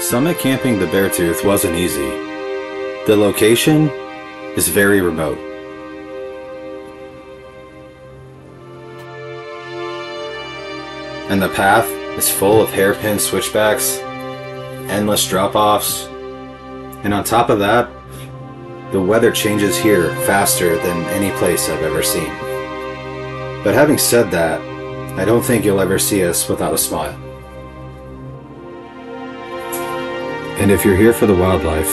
Summit camping the Beartooth wasn't easy. The location is very remote. And the path is full of hairpin switchbacks, endless drop-offs, and on top of that, the weather changes here faster than any place I've ever seen. But having said that, I don't think you'll ever see us without a smile. And if you're here for the wildlife,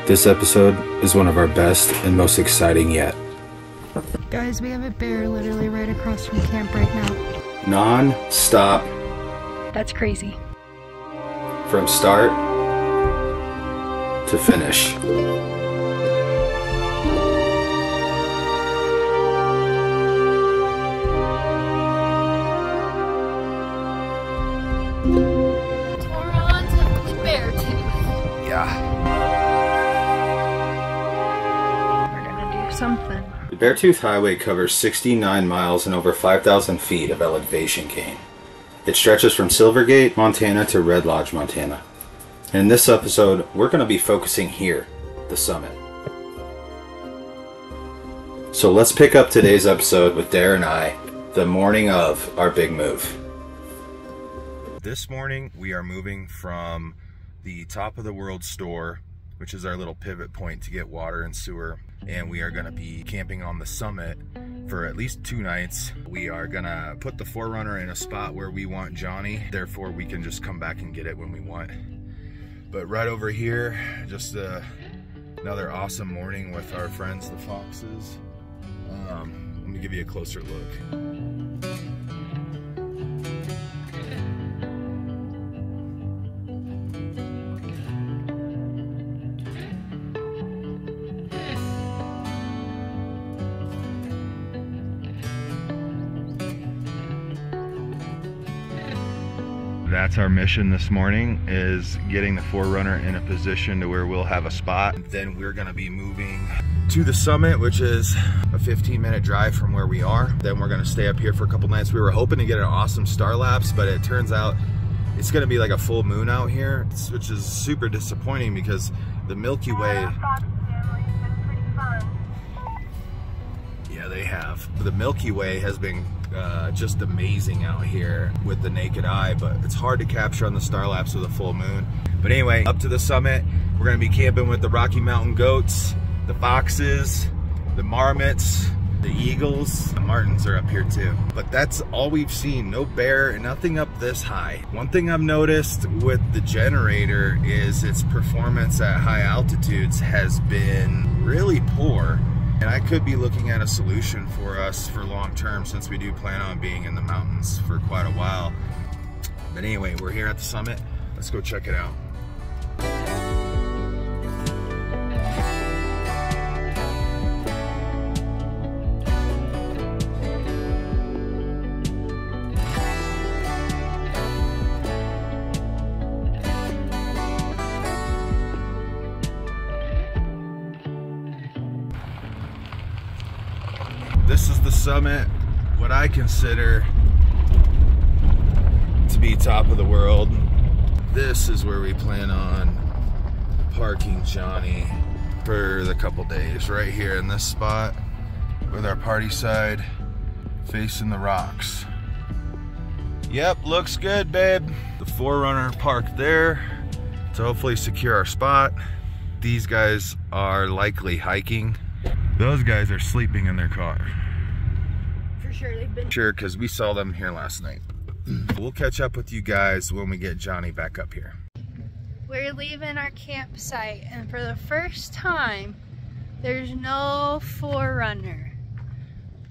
this episode is one of our best and most exciting yet. Guys, we have a bear literally right across from camp right now. Non-stop. That's crazy. From start to finish. Something. The Beartooth Highway covers 69 miles and over 5,000 feet of elevation gain. It stretches from Silvergate, Montana to Red Lodge, Montana. And in this episode, we're going to be focusing here, the summit. So let's pick up today's episode with Dare and I, the morning of our big move. This morning, we are moving from the Top of the World store, which is our little pivot point to get water and sewer. And we are gonna be camping on the summit for at least 2 nights. We are gonna put the 4Runner in a spot where we want Johnny, therefore we can just come back and get it when we want. But right over here, just another awesome morning with our friends, the foxes. Let me give you a closer look. That's our mission this morning, is getting the 4Runner in a position to where we'll have a spot. Then we're gonna be moving to the summit, which is a 15-minute drive from where we are. Then we're gonna stay up here for a couple nights. We were hoping to get an awesome star lapse, but it turns out it's gonna be like a full moon out here, which is super disappointing because the Milky Way... Yeah, they have. The Milky Way has been just amazing out here with the naked eye, but it's hard to capture on the star lapse with a full moon. But anyway, up to the summit, we're gonna be camping with the Rocky Mountain goats, the foxes, the marmots, the eagles. The martins are up here too. But that's all we've seen. No bear, nothing up this high. One thing I've noticed with the generator is its performance at high altitudes has been really poor. And I could be looking at a solution for us for long term, since we do plan on being in the mountains for quite a while. But anyway, we're here at the summit. Let's go check it out. This is the summit, what I consider to be top of the world. This is where we plan on parking Johnny for the couple days, right here in this spot with our party side facing the rocks. Yep, looks good, babe. The 4Runner parked there to hopefully secure our spot. These guys are likely hiking. Those guys are sleeping in their car. For sure, they've been. Sure, because we saw them here last night. We'll catch up with you guys when we get Johnny back up here. We're leaving our campsite, and for the first time, there's no 4Runner.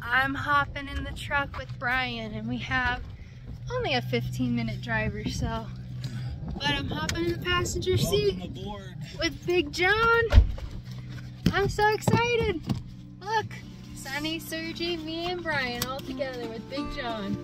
I'm hopping in the truck with Brian, and we have only a 15-minute drive or so. But I'm hopping in the passenger seat with Big John. I'm so excited. Look, Sunny, Sergi, me, and Brian all together with Big John.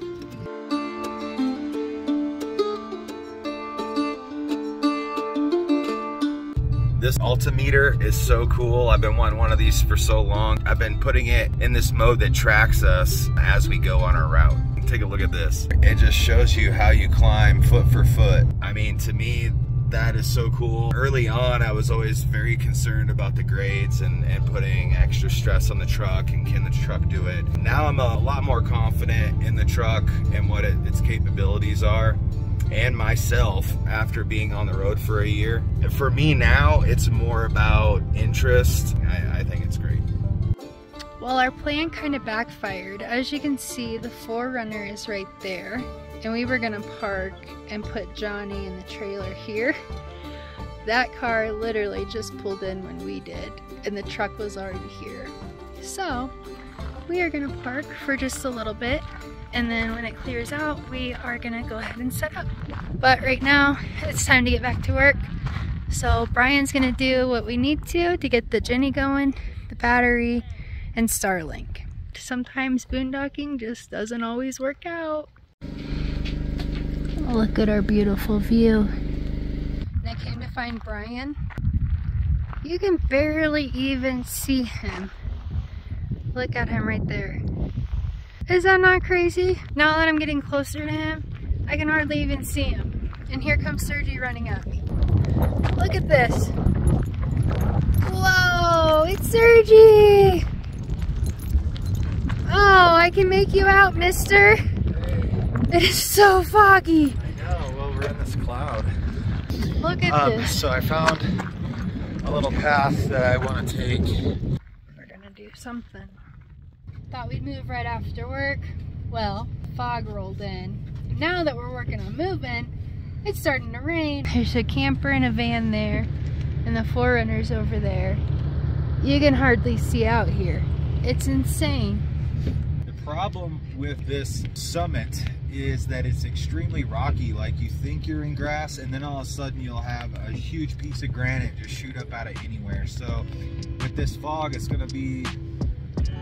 This altimeter is so cool. I've been wanting one of these for so long. I've been putting it in this mode that tracks us as we go on our route. Take a look at this. It just shows you how you climb foot for foot. I mean, to me, that is so cool. Early on, I was always very concerned about the grades and putting extra stress on the truck and can the truck do it. Now I'm a lot more confident in the truck and what its capabilities are, and myself after being on the road for a year. And for me now, it's more about interest. I think it's great. Well, our plan kind of backfired. As you can see, the 4Runner is right there, and we were gonna park and put Johnny in the trailer here. That car literally just pulled in when we did, and the truck was already here. So we are gonna park for just a little bit, and then when it clears out, we are gonna go ahead and set up. But right now, it's time to get back to work. So Brian's gonna do what we need to get the Jenny going, the battery, and Starlink. Sometimes boondocking just doesn't always work out. Oh, look at our beautiful view. And I came to find Brian. You can barely even see him. Look at him right there. Is that not crazy? Now that I'm getting closer to him, I can hardly even see him. And here comes Sergi running at me. Look at this. Whoa, it's Sergi! Oh, I can make you out, mister. It is so foggy. I know, well, we're in this cloud. Look at this. So I found a little path that I want to take. We're gonna do something. Thought we'd move right after work. Well, fog rolled in. Now that we're working on moving, it's starting to rain. There's a camper and a van there, and the 4Runner's over there. You can hardly see out here. It's insane. The problem with this summit is that it's extremely rocky. Like, you think you're in grass, and then all of a sudden you'll have a huge piece of granite just shoot up out of anywhere. So with this fog, it's gonna be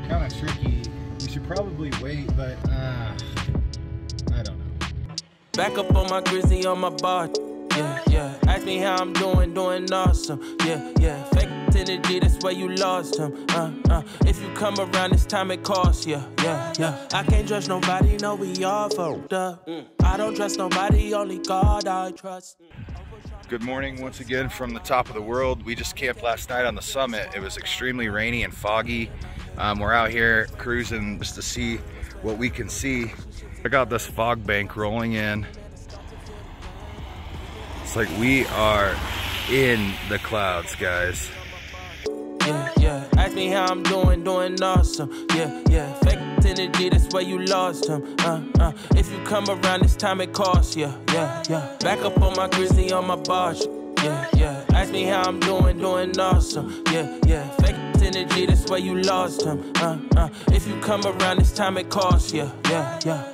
kind of tricky. We should probably wait, but I don't know. Back up on my grizzly on my bar. Yeah, yeah. Ask me how I'm doing awesome. Yeah, yeah. Fake energy, that's where you lost him. If you come around this time, it costs. Yeah, yeah, yeah. I can't trust nobody, no, we all fucked up. I don't trust nobody, only God I trust. Good morning once again from the top of the world. We just camped last night on the summit. It was extremely rainy and foggy. We're out here cruising just to see what we can see. I got this fog bank rolling in. It's like we are in the clouds, guys. Yeah, yeah. Ask me how I'm doing awesome. Yeah, yeah. Fake energy, that's where you lost him. If you come around this time, it costs. Yeah, yeah, yeah. Back up on my grizzly on my barge. Yeah, yeah. Ask me how I'm doing awesome. Yeah, yeah. Fake energy, that's where you lost him. If you come around this time, it costs. Yeah, yeah, yeah.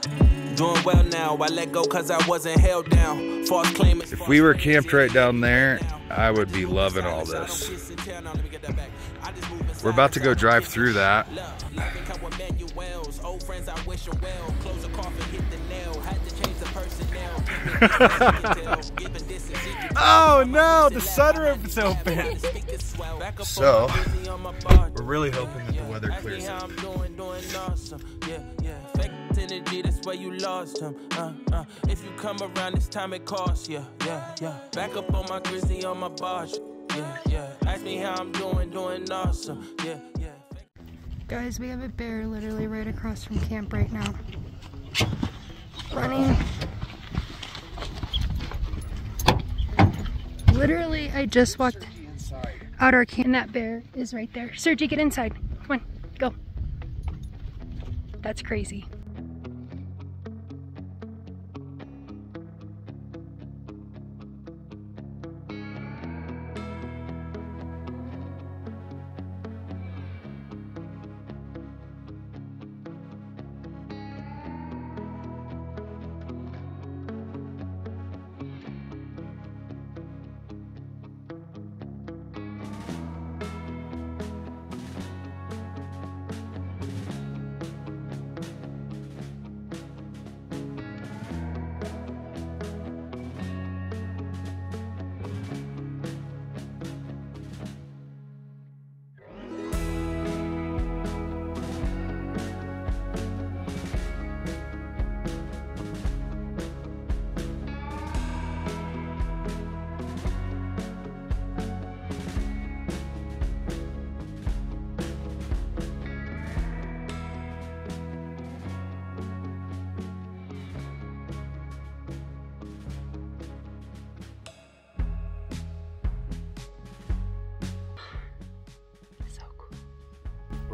Doing well now, I let go cause I wasn't held down. False claim. If we were camped right down there, I would be loving all this. We're about to go drive through that. Oh no, the sunroof is open. So, we're really hoping that the weather clears up. Energy, that's where you lost him. If you come around this time, it costs. Yeah, yeah, yeah. Back up on my grizzly on my barge. Yeah, yeah. Ask me how I'm doing awesome. Yeah, yeah. Guys, we have a bear literally right across from camp right now. Running. Literally, I just walked out our camp and that bear is right there. Sergi, get inside. Come on, go. That's crazy.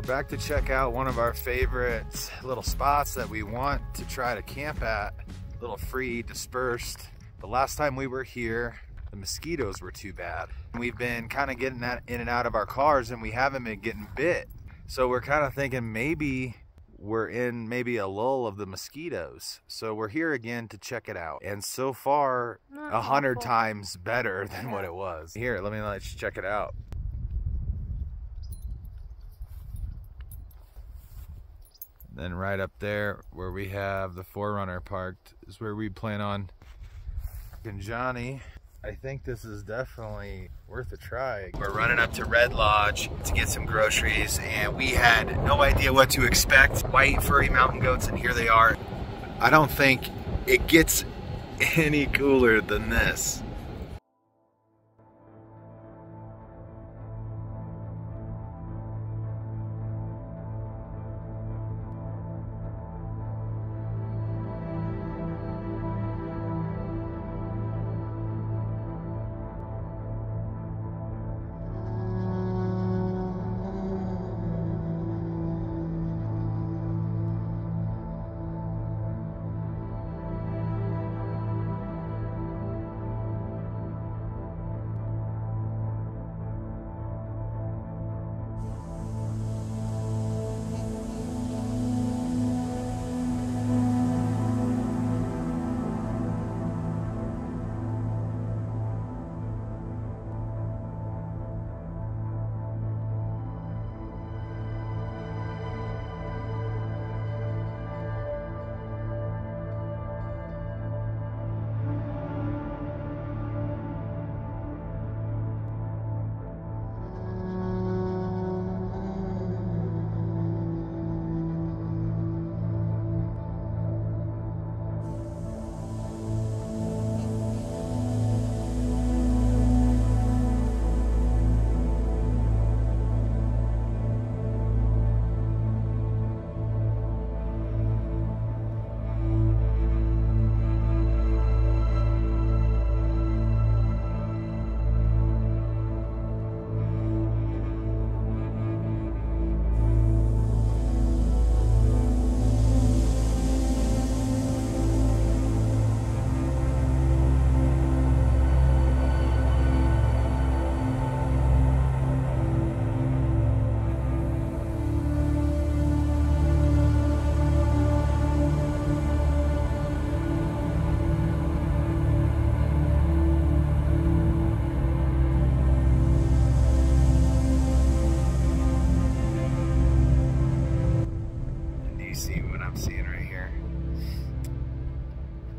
Back to check out one of our favorite little spots that we want to try to camp at. A little free, dispersed. The last time we were here, the mosquitoes were too bad. We've been kind of getting that in and out of our cars and we haven't been getting bit. So we're kind of thinking maybe we're in a lull of the mosquitoes. So we're here again to check it out. And so far, 100 times better than what it was. Here, let you check it out. Then right up there where we have the 4Runner parked is where we plan on and Johnny. I think this is definitely worth a try. We're running up to Red Lodge to get some groceries and we had no idea what to expect. White furry mountain goats, and here they are. I don't think it gets any cooler than this.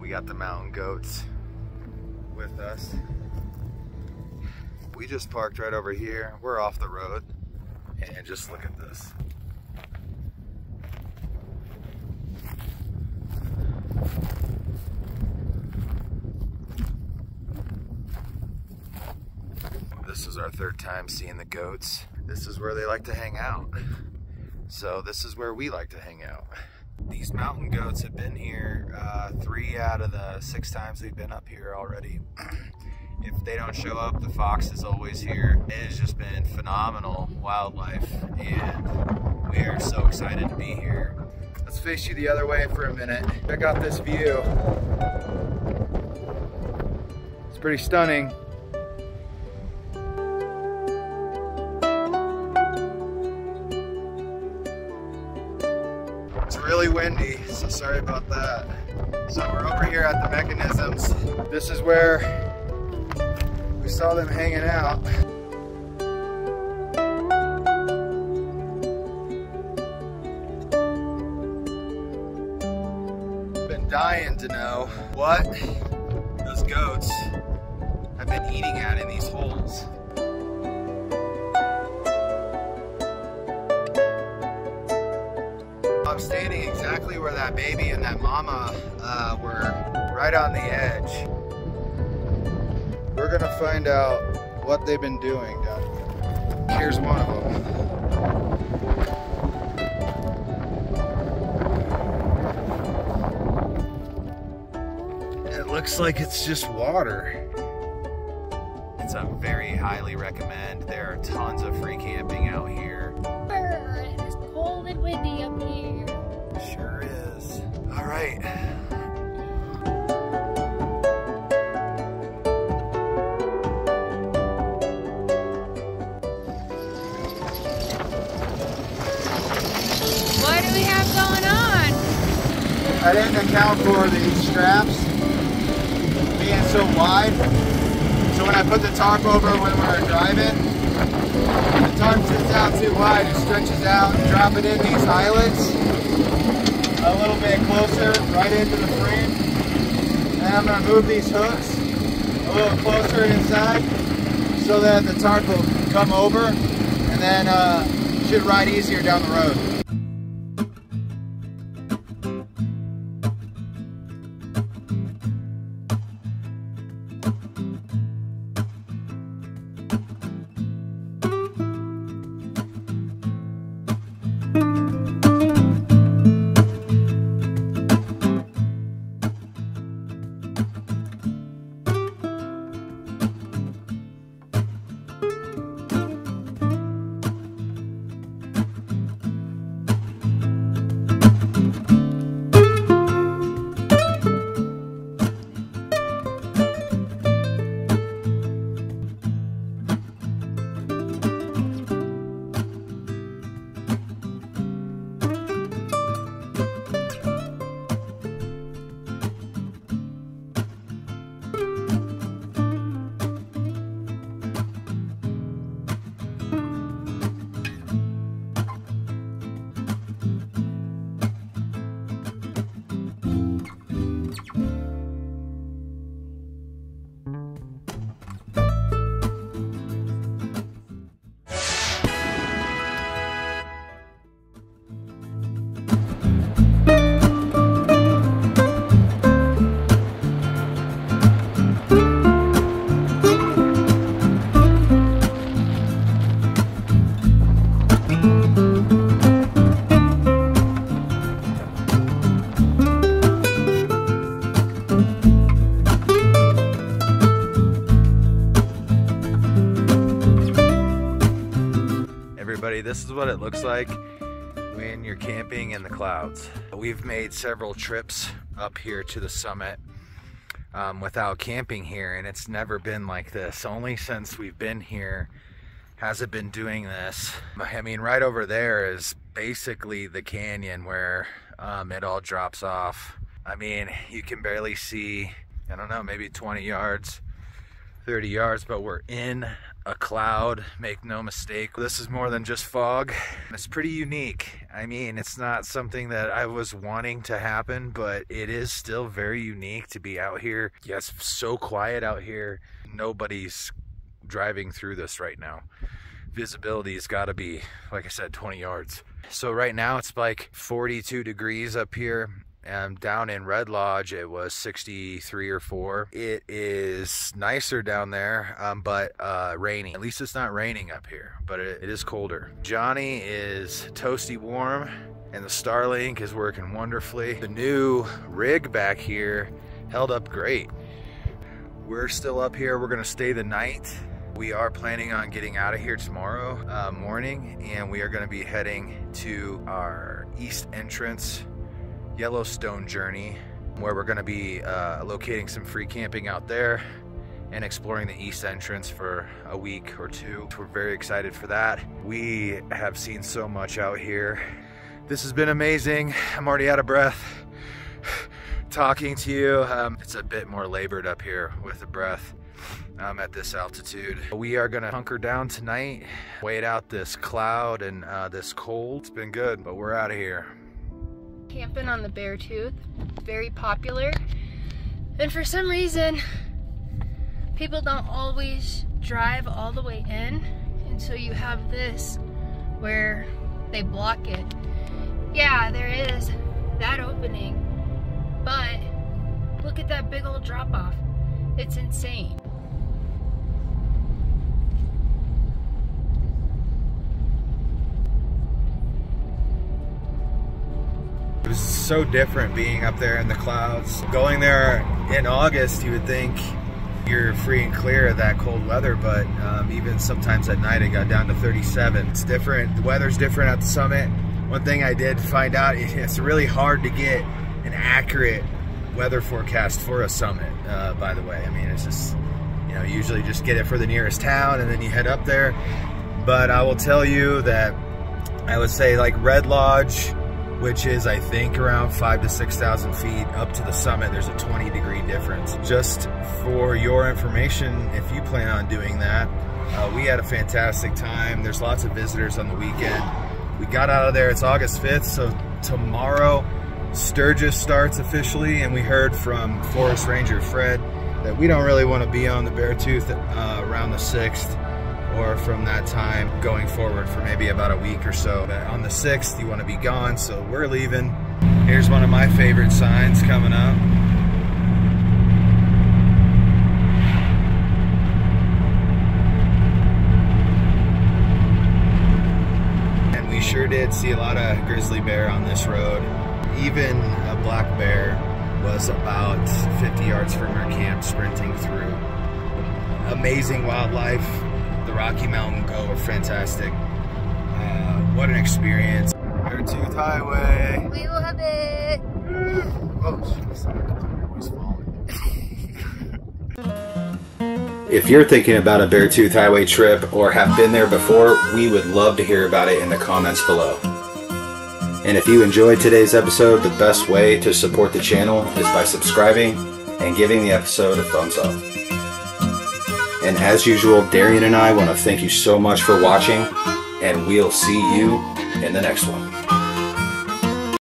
Got the mountain goats with us. We just parked right over here. We're off the road, and just look at this. This is our third time seeing the goats. This is where they like to hang out. So this is where we like to hang out. These mountain goats have been here 3 out of the 6 times we've been up here already. If they don't show up, the fox is always here. It has just been phenomenal wildlife, and we are so excited to be here. Let's face you the other way for a minute. Check out this view. It's pretty stunning. It's really windy, so sorry about that. So we're over here at the mechanisms. This is where we saw them hanging out. Been dying to know what those goats have been eating at in these holes. I'm standing exactly where that baby and that mama were, right on the edge. We're gonna find out what they've been doing down here. Here's one of them. It looks like it's just water. It's a very highly recommend. There are tons of free camping out here. get windy up here. Sure is. All right. What do we have going on? I didn't account for these straps being so wide. So when I put the tarp over when we're driving, the tarp sits out too wide, it stretches out, drop it in these eyelets a little bit closer, right into the frame. And I'm going to move these hooks a little closer inside so that the tarp will come over and then should ride easier down the road. This is what it looks like when you're camping in the clouds. We've made several trips up here to the summit without camping here, and it's never been like this. Only since we've been here has it been doing this. I mean, right over there is basically the canyon where it all drops off. I mean, you can barely see, I don't know, maybe 20 yards, 30 yards, but we're in a cloud, make no mistake. This is more than just fog. It's pretty unique. I mean, it's not something that I was wanting to happen, but it is still very unique to be out here. Yeah, it's so quiet out here. Nobody's driving through this right now. Visibility's gotta be, like I said, 20 yards. So right now it's like 42 degrees up here. Down in Red Lodge it was 63 or 4. It is nicer down there, but rainy. At least it's not raining up here, but it is colder. Johnny is toasty warm and the Starlink is working wonderfully. The new rig back here held up great. We're still up here. We're gonna stay the night. We are planning on getting out of here tomorrow morning, and we are gonna be heading to our east entrance Yellowstone journey, where we're going to be locating some free camping out there and exploring the east entrance for a week or two. We're very excited for that. We have seen so much out here. This has been amazing. I'm already out of breath talking to you. It's a bit more labored up here with the breath at this altitude. We are gonna hunker down tonight, wait out this cloud and this cold. It's been good, but we're out of here. Camping on the Beartooth, very popular, and for some reason people don't always drive all the way in, and so you have this where they block it. Yeah, there is that opening, but look at that big old drop off. It's insane. It was so different being up there in the clouds. Going there in August, you would think you're free and clear of that cold weather, but even sometimes at night it got down to 37. It's different. The weather's different at the summit. One thing I did find out, it's really hard to get an accurate weather forecast for a summit, by the way. I mean, it's just, you know, usually just get it for the nearest town and then you head up there. But I will tell you that I would say like Red Lodge, which is I think around 5,000 to 6,000 feet up to the summit, there's a 20-degree difference. Just for your information, if you plan on doing that, we had a fantastic time. There's lots of visitors on the weekend. We got out of there, it's August 5th, so tomorrow Sturgis starts officially, and we heard from Forest Ranger Fred that we don't really want to be on the Beartooth around the 6th or from that time going forward for maybe about a week or so. But on the 6th, you want to be gone, so we're leaving. Here's one of my favorite signs coming up. And we sure did see a lot of grizzly bear on this road. Even a black bear was about 50 yards from our camp sprinting through. Amazing wildlife. The Rocky Mountain Goat were fantastic. What an experience. Beartooth Highway. We love it. Oh, jeez. Always falling. If you're thinking about a Beartooth Highway trip or have been there before, we would love to hear about it in the comments below. And if you enjoyed today's episode, the best way to support the channel is by subscribing and giving the episode a thumbs up. And as usual, Darian and I want to thank you so much for watching, and we'll see you in the next one.